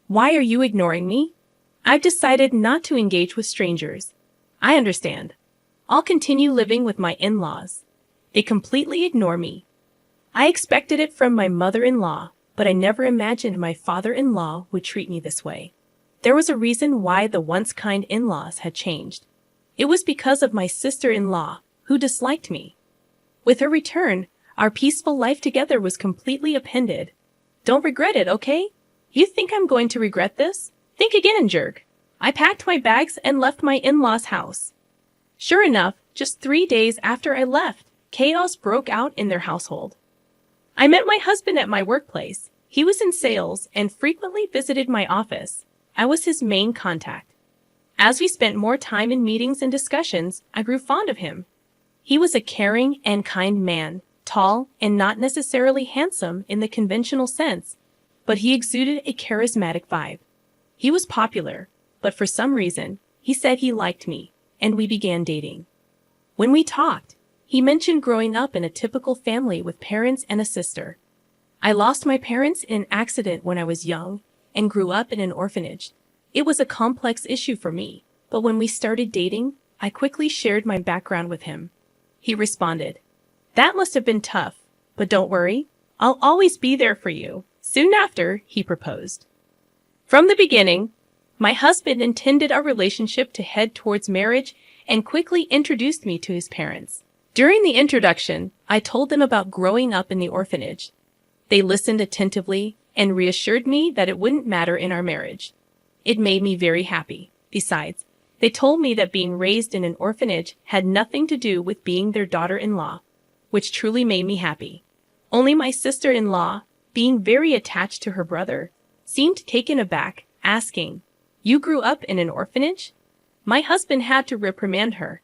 Why are you ignoring me? I've decided not to engage with strangers. I understand. I'll continue living with my in-laws. They completely ignore me. I expected it from my mother-in-law, but I never imagined my father-in-law would treat me this way. There was a reason why the once kind in-laws had changed. It was because of my sister-in-law, who disliked me. With her return, our peaceful life together was completely upended. Don't regret it, okay? You think I'm going to regret this? Think again, jerk. I packed my bags and left my in-laws' house. Sure enough, just 3 days after I left, chaos broke out in their household. I met my husband at my workplace. He was in sales and frequently visited my office. I was his main contact. As we spent more time in meetings and discussions, I grew fond of him. He was a caring and kind man, tall and not necessarily handsome in the conventional sense, but he exuded a charismatic vibe. He was popular, but for some reason, he said he liked me, and we began dating. When we talked, he mentioned growing up in a typical family with parents and a sister. I lost my parents in an accident when I was young and grew up in an orphanage. It was a complex issue for me, but when we started dating, I quickly shared my background with him. He responded, "That must have been tough, but don't worry, I'll always be there for you." Soon after, he proposed. From the beginning, my husband intended our relationship to head towards marriage and quickly introduced me to his parents. During the introduction, I told them about growing up in the orphanage. They listened attentively and reassured me that it wouldn't matter in our marriage. It made me very happy. Besides, they told me that being raised in an orphanage had nothing to do with being their daughter-in-law, which truly made me happy. Only my sister-in-law, being very attached to her brother, seemed taken aback, asking, "You grew up in an orphanage?" My husband had to reprimand her.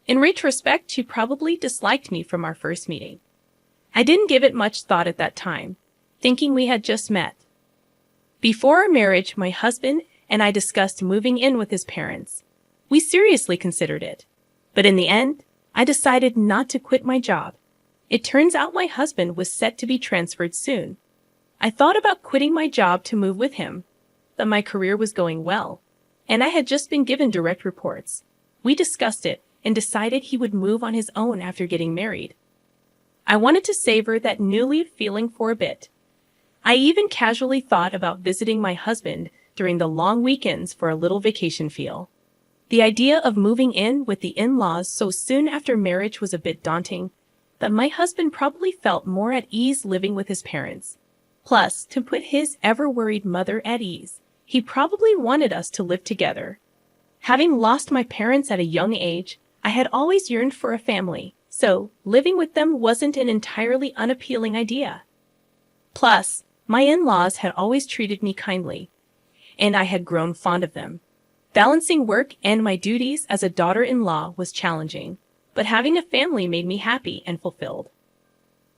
In retrospect, she probably disliked me from our first meeting. I didn't give it much thought at that time, thinking we had just met. Before our marriage, my husband and I discussed moving in with his parents. We seriously considered it. But in the end, I decided not to quit my job. It turns out my husband was set to be transferred soon. I thought about quitting my job to move with him, but my career was going well, and I had just been given direct reports. We discussed it and decided he would move on his own after getting married. I wanted to savor that newly feeling for a bit. I even casually thought about visiting my husband during the long weekends for a little vacation feel. The idea of moving in with the in-laws so soon after marriage was a bit daunting, but my husband probably felt more at ease living with his parents. Plus, to put his ever-worried mother at ease, he probably wanted us to live together. Having lost my parents at a young age, I had always yearned for a family, so living with them wasn't an entirely unappealing idea. Plus, my in-laws had always treated me kindly, and I had grown fond of them. Balancing work and my duties as a daughter-in-law was challenging, but having a family made me happy and fulfilled.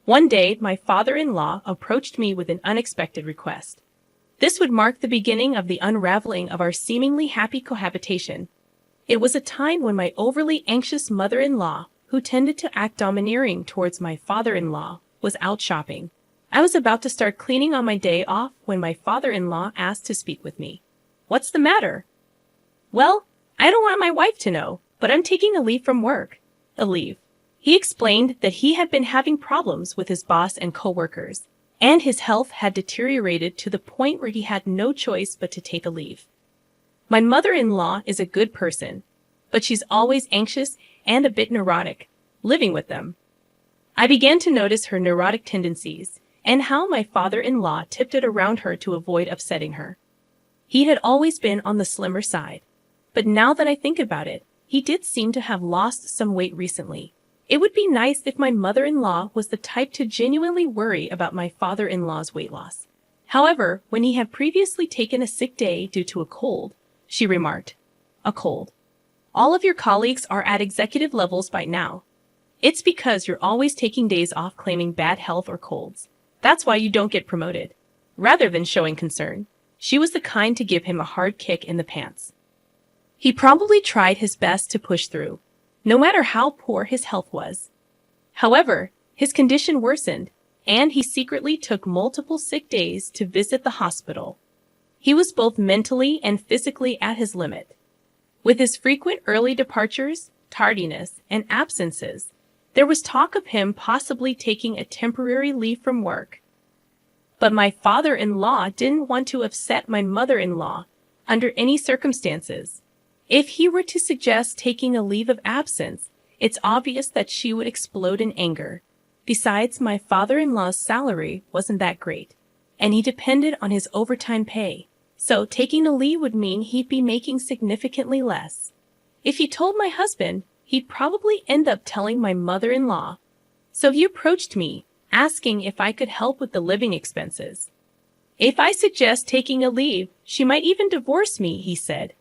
One day, my father-in-law approached me with an unexpected request. This would mark the beginning of the unraveling of our seemingly happy cohabitation. It was a time when my overly anxious mother-in-law, who tended to act domineering towards my father-in-law, was out shopping. I was about to start cleaning on my day off when my father-in-law asked to speak with me. "What's the matter?" "Well, I don't want my wife to know, but I'm taking a leave from work." A leave. He explained that he had been having problems with his boss and coworkers, and his health had deteriorated to the point where he had no choice but to take a leave. My mother-in-law is a good person, but she's always anxious and a bit neurotic, living with them. I began to notice her neurotic tendencies and how my father-in-law tiptoed around her to avoid upsetting her. He had always been on the slimmer side, but now that I think about it, he did seem to have lost some weight recently. It would be nice if my mother-in-law was the type to genuinely worry about my father-in-law's weight loss. However, when he had previously taken a sick day due to a cold, she remarked, "A cold. All of your colleagues are at executive levels by now. It's because you're always taking days off claiming bad health or colds. That's why you don't get promoted." Rather than showing concern, she was the kind to give him a hard kick in the pants. He probably tried his best to push through, no matter how poor his health was. However, his condition worsened, and he secretly took multiple sick days to visit the hospital. He was both mentally and physically at his limit. With his frequent early departures, tardiness, and absences, there was talk of him possibly taking a temporary leave from work. But my father-in-law didn't want to upset my mother-in-law under any circumstances. If he were to suggest taking a leave of absence, it's obvious that she would explode in anger. Besides, my father-in-law's salary wasn't that great, and he depended on his overtime pay. So taking a leave would mean he'd be making significantly less. If he told my husband, he'd probably end up telling my mother-in-law. So he approached me, asking if I could help with the living expenses. If I suggest taking a leave, she might even divorce me, he said.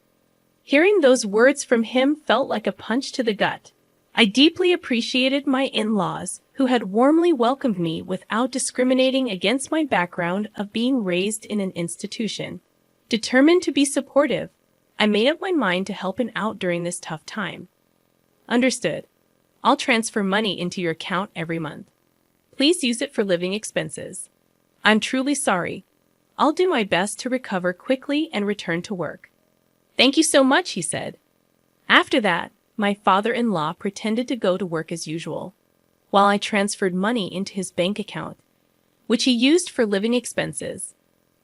Hearing those words from him felt like a punch to the gut. I deeply appreciated my in-laws, who had warmly welcomed me without discriminating against my background of being raised in an institution. Determined to be supportive, I made up my mind to help him out during this tough time. Understood. I'll transfer money into your account every month. Please use it for living expenses. I'm truly sorry. I'll do my best to recover quickly and return to work. Thank you so much, he said. After that, my father-in-law pretended to go to work as usual, while I transferred money into his bank account, which he used for living expenses.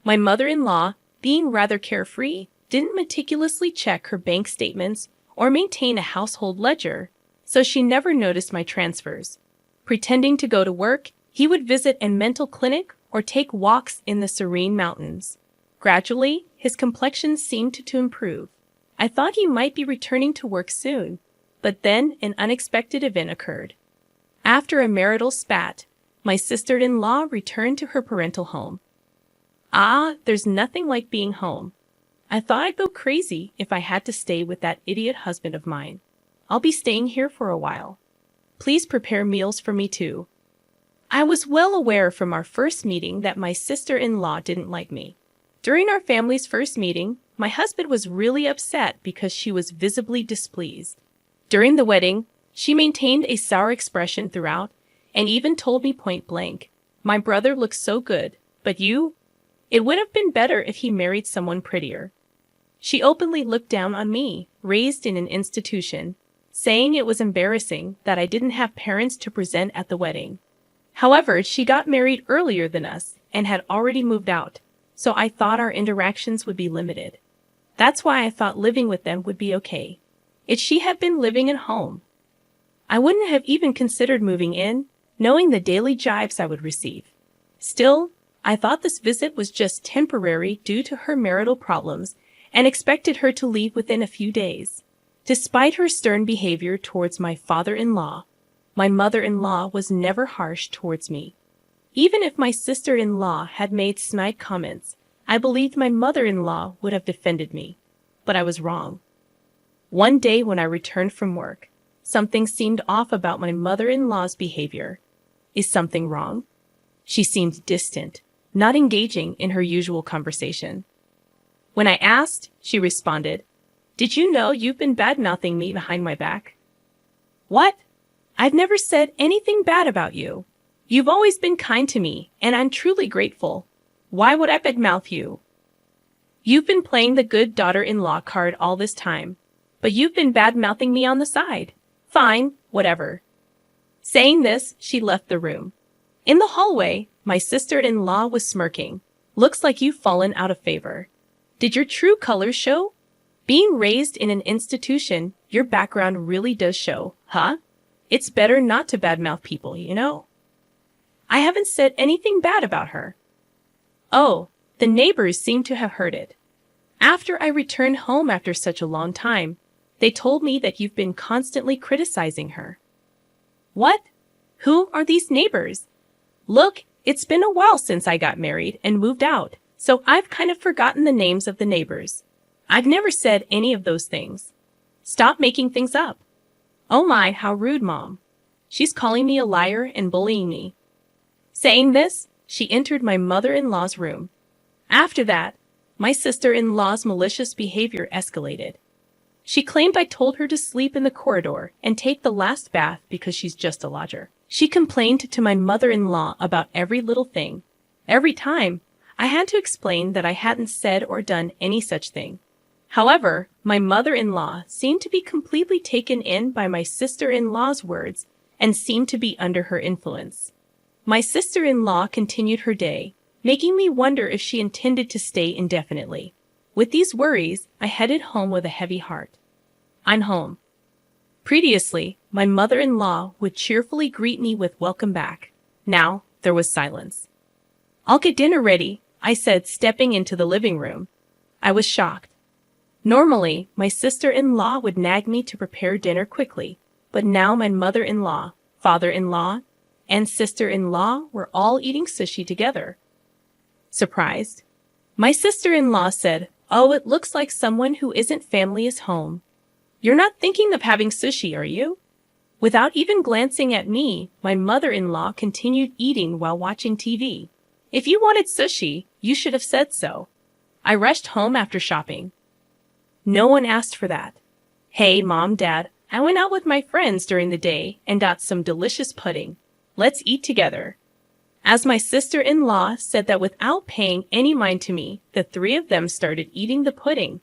My mother-in-law, being rather carefree, didn't meticulously check her bank statements or maintain a household ledger, so she never noticed my transfers. Pretending to go to work, he would visit a mental clinic or take walks in the serene mountains. Gradually, his complexion seemed to improve. I thought he might be returning to work soon, but then an unexpected event occurred. After a marital spat, my sister-in-law returned to her parental home. There's nothing like being home. I thought I'd go crazy if I had to stay with that idiot husband of mine. I'll be staying here for a while. Please prepare meals for me too. I was well aware from our first meeting that my sister-in-law didn't like me. During our family's first meeting, my husband was really upset because she was visibly displeased. During the wedding, she maintained a sour expression throughout and even told me point blank, "My brother looks so good, but you? It would have been better if he married someone prettier." She openly looked down on me, raised in an institution, saying it was embarrassing that I didn't have parents to present at the wedding. However, she got married earlier than us and had already moved out, so I thought our interactions would be limited. That's why I thought living with them would be okay. If she had been living at home, I wouldn't have even considered moving in, knowing the daily jibes I would receive. Still, I thought this visit was just temporary due to her marital problems and expected her to leave within a few days. Despite her stern behavior towards my father-in-law, my mother-in-law was never harsh towards me. Even if my sister-in-law had made snide comments, I believed my mother-in-law would have defended me. But I was wrong. One day when I returned from work, something seemed off about my mother-in-law's behavior. Is something wrong? She seemed distant, not engaging in her usual conversation. When I asked, she responded, "Did you know you've been bad-mouthing me behind my back?" "What? I've never said anything bad about you. You've always been kind to me, and I'm truly grateful. Why would I badmouth you? You've been playing the good daughter-in-law card all this time, but you've been bad-mouthing me on the side. Fine, whatever." Saying this, she left the room. In the hallway, my sister-in-law was smirking. "Looks like you've fallen out of favor. Did your true colors show? Being raised in an institution, your background really does show, huh? It's better not to badmouth people, you know." "I haven't said anything bad about her." "Oh, the neighbors seem to have heard it. After I returned home after such a long time, they told me that you've been constantly criticizing her." "What? Who are these neighbors?" "Look, it's been a while since I got married and moved out, so I've kind of forgotten the names of the neighbors. I've never said any of those things. Stop making things up." "Oh my, how rude, Mom. She's calling me a liar and bullying me." Saying this, she entered my mother-in-law's room. After that, my sister-in-law's malicious behavior escalated. She claimed I told her to sleep in the corridor and take the last bath because she's just a lodger. She complained to my mother-in-law about every little thing. Every time, I had to explain that I hadn't said or done any such thing. However, my mother-in-law seemed to be completely taken in by my sister-in-law's words and seemed to be under her influence. My sister-in-law continued her day, making me wonder if she intended to stay indefinitely. With these worries, I headed home with a heavy heart. I'm home. Previously, my mother-in-law would cheerfully greet me with welcome back. Now, there was silence. I'll get dinner ready, I said, stepping into the living room. I was shocked. Normally, my sister-in-law would nag me to prepare dinner quickly, but now my mother-in-law, father-in-law, and sister-in-law were all eating sushi together. Surprised? My sister-in-law said, "Oh, it looks like someone who isn't family is home. You're not thinking of having sushi, are you?" Without even glancing at me, my mother-in-law continued eating while watching TV. If you wanted sushi, you should have said so. I rushed home after shopping. No one asked for that. Hey, Mom, Dad, I went out with my friends during the day and got some delicious pudding. Let's eat together. As my sister-in-law said that without paying any mind to me, the three of them started eating the pudding.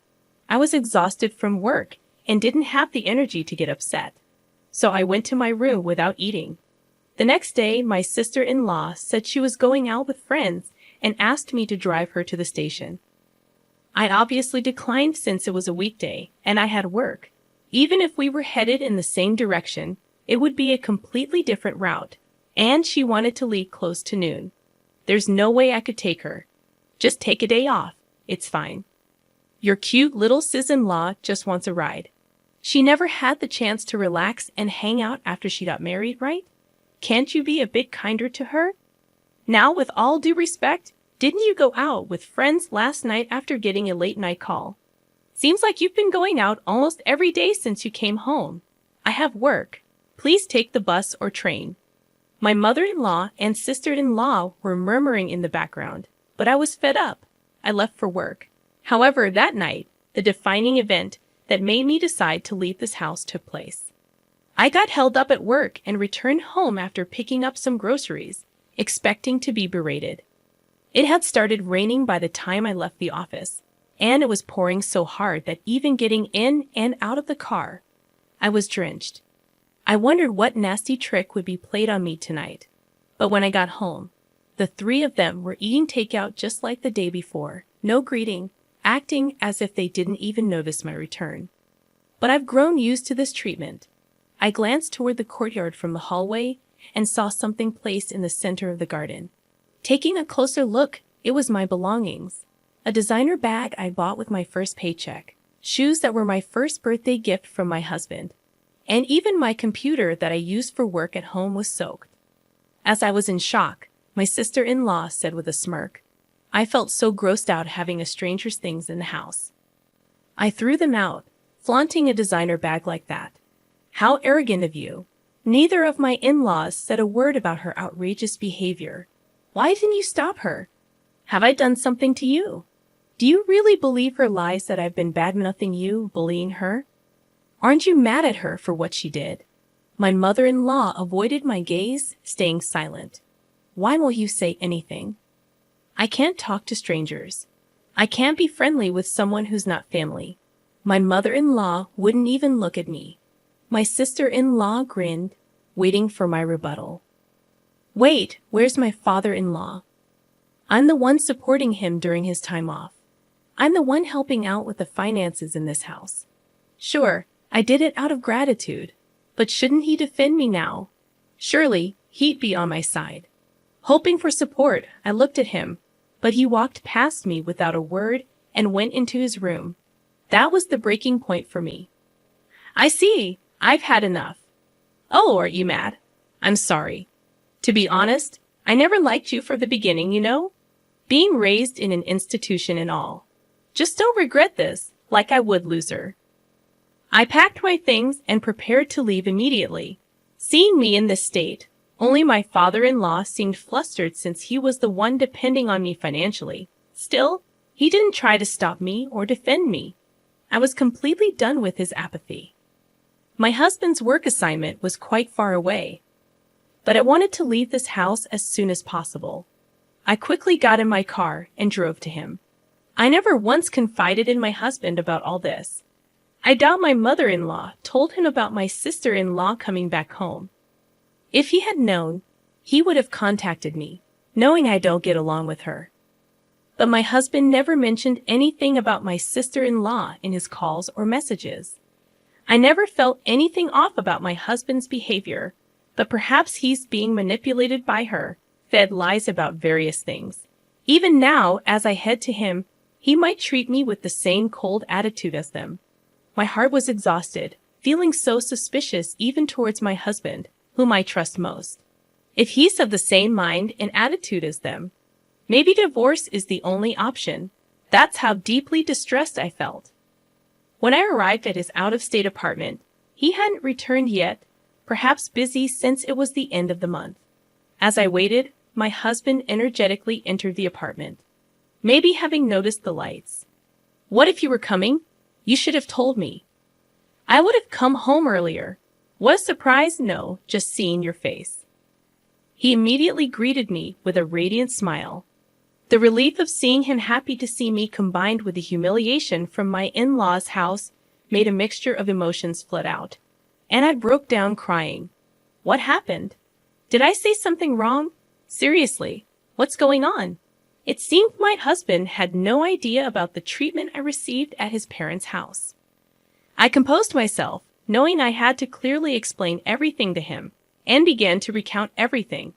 I was exhausted from work and didn't have the energy to get upset. So I went to my room without eating. The next day, my sister-in-law said she was going out with friends and asked me to drive her to the station. I obviously declined since it was a weekday and I had work. Even if we were headed in the same direction, it would be a completely different route, and she wanted to leave close to noon. There's no way I could take her. Just take a day off. It's fine. Your cute little sis-in-law just wants a ride. She never had the chance to relax and hang out after she got married, right? Can't you be a bit kinder to her? Now, with all due respect, didn't you go out with friends last night after getting a late-night call? Seems like you've been going out almost every day since you came home. I have work. Please take the bus or train. My mother-in-law and sister-in-law were murmuring in the background, but I was fed up. I left for work. However, that night, the defining event that made me decide to leave this house took place. I got held up at work and returned home after picking up some groceries, expecting to be berated. It had started raining by the time I left the office, and it was pouring so hard that even getting in and out of the car, I was drenched. I wondered what nasty trick would be played on me tonight. But when I got home, the three of them were eating takeout just like the day before, no greeting, acting as if they didn't even notice my return. But I've grown used to this treatment. I glanced toward the courtyard from the hallway and saw something placed in the center of the garden. Taking a closer look, it was my belongings. A designer bag I bought with my first paycheck, shoes that were my first birthday gift from my husband, and even my computer that I used for work at home was soaked. As I was in shock, my sister-in-law said with a smirk, "I felt so grossed out having a stranger's things in the house." I threw them out, flaunting a designer bag like that. How arrogant of you. Neither of my in-laws said a word about her outrageous behavior. Why didn't you stop her? Have I done something to you? Do you really believe her lies that I've been bad-mouthing you, bullying her? Aren't you mad at her for what she did? My mother-in-law avoided my gaze, staying silent. Why won't you say anything? I can't talk to strangers. I can't be friendly with someone who's not family. My mother-in-law wouldn't even look at me. My sister-in-law grinned, waiting for my rebuttal. Wait, where's my father-in-law? I'm the one supporting him during his time off. I'm the one helping out with the finances in this house. Sure, I did it out of gratitude, but shouldn't he defend me now? Surely, he'd be on my side. Hoping for support, I looked at him, but he walked past me without a word and went into his room. That was the breaking point for me. I see, I've had enough. Oh, are you mad? I'm sorry. To be honest, I never liked you from the beginning, you know? Being raised in an institution and all. Just don't regret this, like I would, loser. I packed my things and prepared to leave immediately. Seeing me in this state, only my father-in-law seemed flustered since he was the one depending on me financially. Still, he didn't try to stop me or defend me. I was completely done with his apathy. My husband's work assignment was quite far away, but I wanted to leave this house as soon as possible. I quickly got in my car and drove to him. I never once confided in my husband about all this. I doubt my mother-in-law told him about my sister-in-law coming back home. If he had known, he would have contacted me, knowing I don't get along with her. But my husband never mentioned anything about my sister-in-law in his calls or messages. I never felt anything off about my husband's behavior, but perhaps he's being manipulated by her, fed lies about various things. Even now, as I head to him, he might treat me with the same cold attitude as them. My heart was exhausted, feeling so suspicious even towards my husband, whom I trust most. If he's of the same mind and attitude as them, maybe divorce is the only option. That's how deeply distressed I felt. When I arrived at his out-of-state apartment, he hadn't returned yet, perhaps busy since it was the end of the month. As I waited, my husband energetically entered the apartment, maybe having noticed the lights. "What if you were coming? You should have told me. I would have come home earlier." Was surprise? No, just seeing your face. He immediately greeted me with a radiant smile. The relief of seeing him happy to see me combined with the humiliation from my in-laws' house made a mixture of emotions flood out, and I broke down crying. What happened? Did I say something wrong? Seriously, what's going on? It seemed my husband had no idea about the treatment I received at his parents' house. I composed myself, knowing I had to clearly explain everything to him, and began to recount everything.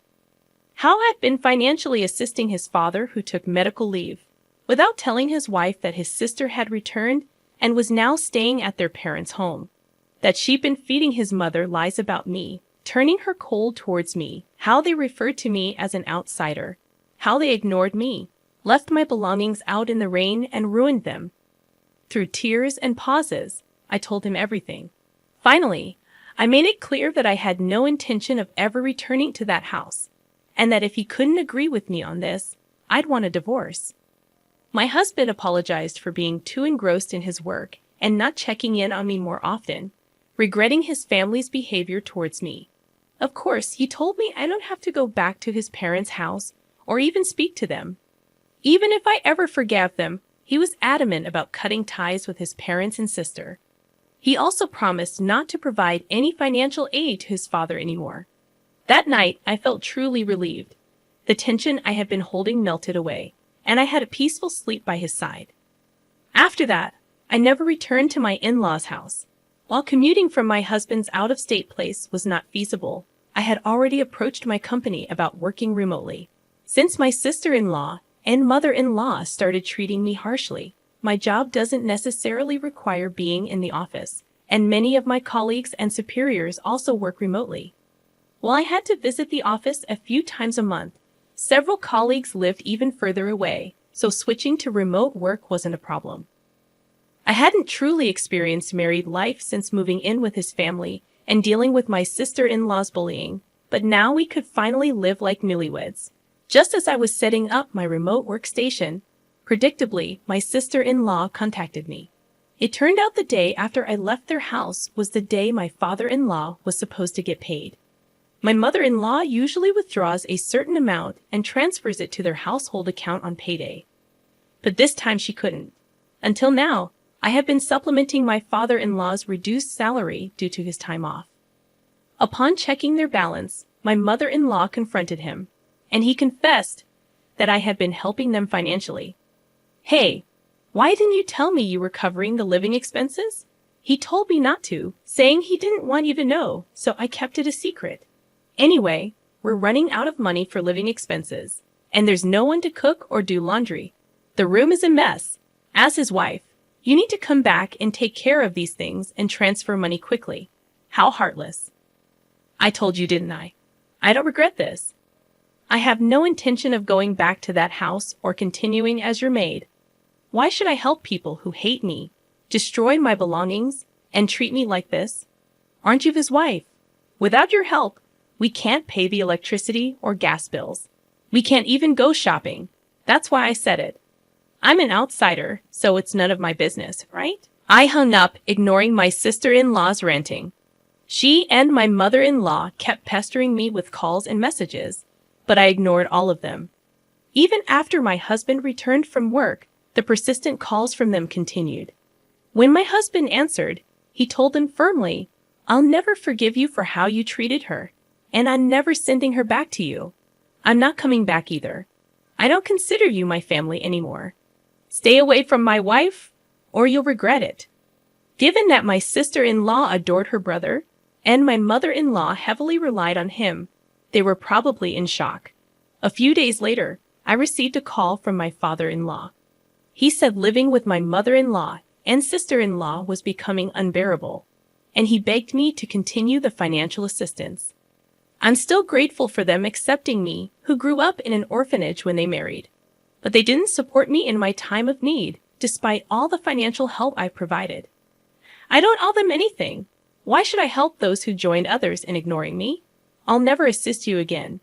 How I'd been financially assisting his father who took medical leave, without telling his wife that his sister had returned and was now staying at their parents' home. That she'd been feeding his mother lies about me, turning her cold towards me, how they referred to me as an outsider, how they ignored me, left my belongings out in the rain and ruined them. Through tears and pauses, I told him everything. Finally, I made it clear that I had no intention of ever returning to that house, and that if he couldn't agree with me on this, I'd want a divorce. My husband apologized for being too engrossed in his work and not checking in on me more often, regretting his family's behavior towards me. Of course, he told me I don't have to go back to his parents' house or even speak to them. Even if I ever forgave them, he was adamant about cutting ties with his parents and sister. He also promised not to provide any financial aid to his father anymore. That night, I felt truly relieved. The tension I had been holding melted away, and I had a peaceful sleep by his side. After that, I never returned to my in-laws' house. While commuting from my husband's out-of-state place was not feasible, I had already approached my company about working remotely. Since my sister-in-law and mother-in-law started treating me harshly, my job doesn't necessarily require being in the office, and many of my colleagues and superiors also work remotely. While I had to visit the office a few times a month, several colleagues lived even further away, so switching to remote work wasn't a problem. I hadn't truly experienced married life since moving in with his family and dealing with my sister-in-law's bullying, but now we could finally live like newlyweds. Just as I was setting up my remote workstation, predictably, my sister-in-law contacted me. It turned out the day after I left their house was the day my father-in-law was supposed to get paid. My mother-in-law usually withdraws a certain amount and transfers it to their household account on payday. But this time she couldn't. Until now, I have been supplementing my father-in-law's reduced salary due to his time off. Upon checking their balance, my mother-in-law confronted him, and he confessed that I had been helping them financially. "Hey, why didn't you tell me you were covering the living expenses?" He told me not to, saying he didn't want you to know, so I kept it a secret. Anyway, we're running out of money for living expenses, and there's no one to cook or do laundry. The room is a mess. As his wife, you need to come back and take care of these things and transfer money quickly. How heartless. I told you, didn't I? I don't regret this. I have no intention of going back to that house or continuing as your maid. Why should I help people who hate me, destroy my belongings, and treat me like this? Aren't you his wife? Without your help, we can't pay the electricity or gas bills. We can't even go shopping. That's why I said it. I'm an outsider, so it's none of my business, right? I hung up, ignoring my sister-in-law's ranting. She and my mother-in-law kept pestering me with calls and messages, but I ignored all of them. Even after my husband returned from work, the persistent calls from them continued. When my husband answered, he told them firmly, "I'll never forgive you for how you treated her, and I'm never sending her back to you. I'm not coming back either. I don't consider you my family anymore. Stay away from my wife, or you'll regret it." Given that my sister-in-law adored her brother, and my mother-in-law heavily relied on him, they were probably in shock. A few days later, I received a call from my father-in-law. He said living with my mother-in-law and sister-in-law was becoming unbearable, and he begged me to continue the financial assistance. I'm still grateful for them accepting me, who grew up in an orphanage when they married. But they didn't support me in my time of need, despite all the financial help I provided. I don't owe them anything. Why should I help those who joined others in ignoring me? I'll never assist you again.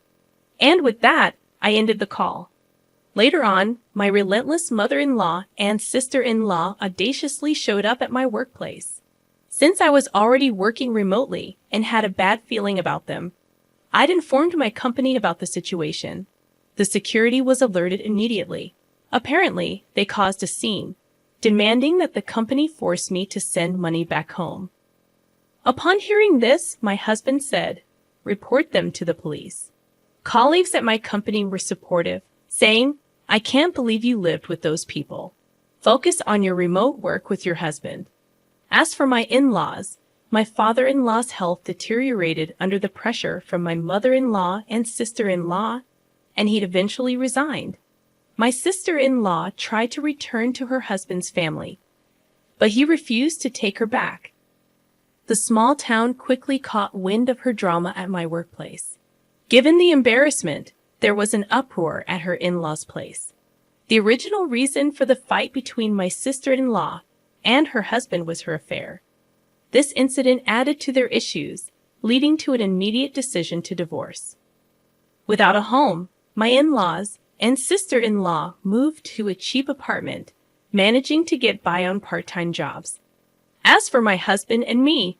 And with that, I ended the call. Later on, my relentless mother-in-law and sister-in-law audaciously showed up at my workplace. Since I was already working remotely and had a bad feeling about them, I'd informed my company about the situation. The security was alerted immediately. Apparently, they caused a scene, demanding that the company force me to send money back home. Upon hearing this, my husband said, "Report them to the police." Colleagues at my company were supportive, saying, "I can't believe you lived with those people. Focus on your remote work with your husband." As for my in-laws, my father-in-law's health deteriorated under the pressure from my mother-in-law and sister-in-law, and he'd eventually resigned. My sister-in-law tried to return to her husband's family, but he refused to take her back. The small town quickly caught wind of her drama at my workplace. Given the embarrassment, there was an uproar at her in-laws' place. The original reason for the fight between my sister-in-law and her husband was her affair. This incident added to their issues, leading to an immediate decision to divorce. Without a home, my in-laws and sister-in-law moved to a cheap apartment, managing to get by on part-time jobs. As for my husband and me,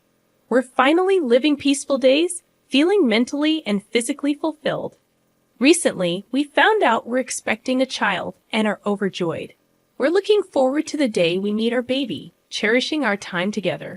we're finally living peaceful days, feeling mentally and physically fulfilled. Recently, we found out we're expecting a child and are overjoyed. We're looking forward to the day we meet our baby, cherishing our time together.